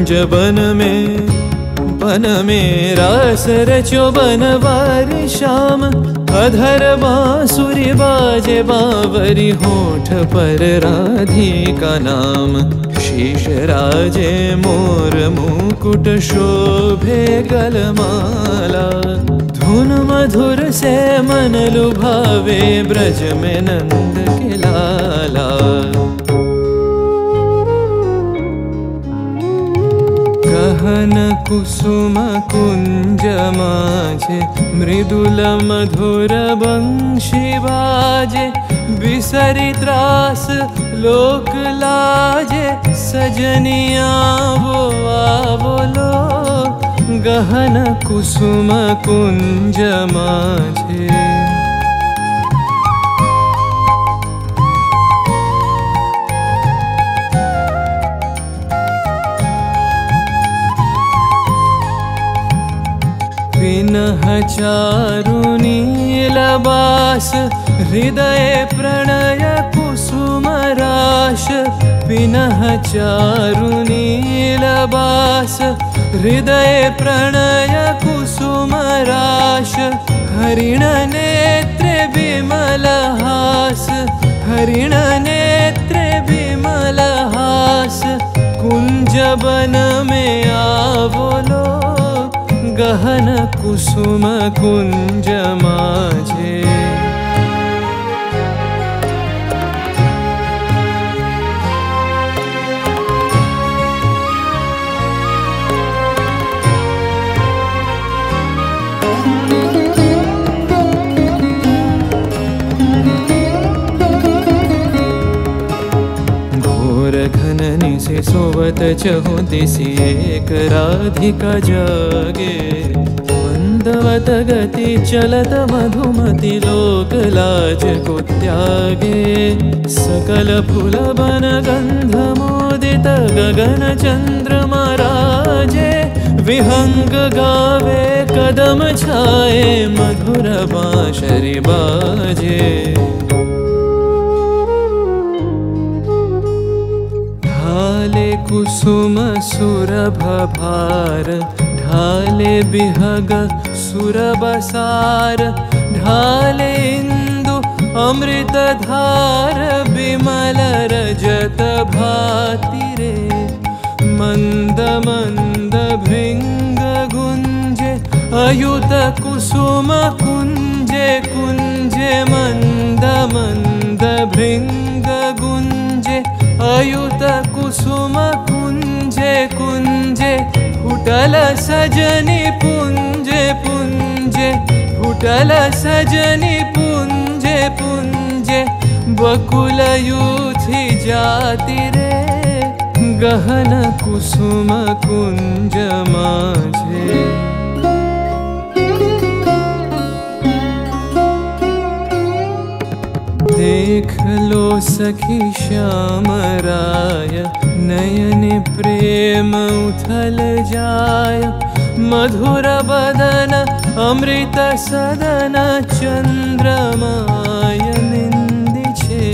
कुंज बन में रास रचो बनवारी श्याम। अधर बांसुरी बाजे बावरी होठ पर राधिका नाम। शीश राजे मोर मुकुट शोभे गलमाला। धुन मधुर से मन लुभावे ब्रज में नंद के लाला। गहन कुसुम कुंज माझे मृदुल मधुर बंशी बाजे। बिसरी त्रास लोक लाजे सजनिया वो आवलो। गहन कुसुम कुंज माझे पिनह चारु नीलबास। हृदय प्रणय कुसुम राश। पिनह चारु नीलबास। हृदय प्रणय कुसुम राश। हरिण नेत्र विमल हास। हरिण नेत्र विमल हास। कुंज बन में आवलो। गहन कुसुम कुंज माझे घोर घननी से सोवत चहु दिसी एक राधिका जागे। मंदवत गति चलत मधुमति लोक लाज को त्यागे। सकल फूल बन गंध मोदित गगन चंद्रमा राजे। विहंग गावे कदम छाए मधुर बांसुरी बाजे। ढाले कुसुम सुरभ भार। ढाले बिहग सुरबसार। ढाले इंदु अमृत धार। बिमल रजत भाति रे। मंद मंद भृंग गुंजे। अयुत कुसुम कुंजे कुंजे। मंद मंद भृंग गुंजे। अयुत कुसुम कुंजे कुंजे। फुटल सजनी पुंजे पुंजे। फुटल सजनी पुंजे पुंजे। बकुल यूथी जाति रे। गहन कुसुम कुंज माझे देख लो सखी श्याम राय। नयन प्रेम उथल जाय। मधुर बदन अमृत सदन। चंद्रमाय निंदी छे।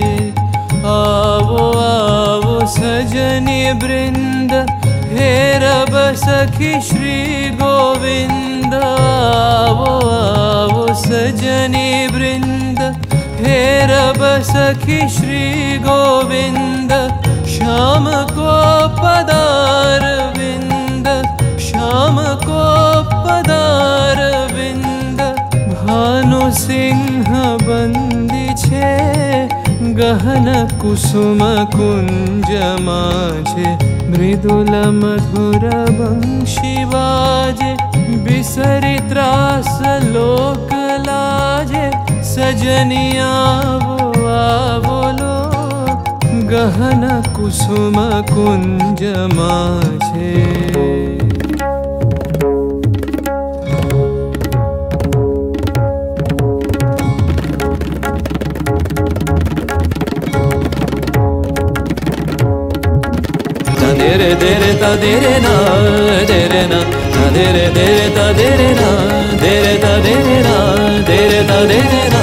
आवो आवो सजनी वृंद। हेरब सखी श्री गोविंद। आवो आवो सजनी वृंद। हेरब सखी श्री गोविंद। श्याम को पदार विंद। श्याम को पदार विंद। भानु सिंह बंदी छे। गहन कुसुम कुंज माझे। मृदुल मधुर बंशी बाजे। बिसरी त्रास लोक लाजे। सजनिया वो आवलो। गहन कुसुम कुंज माझे देरे ता देरे ना देरे ना देरे देरे ता देरे ना देरे ता देरे ना देरे ता देरे ना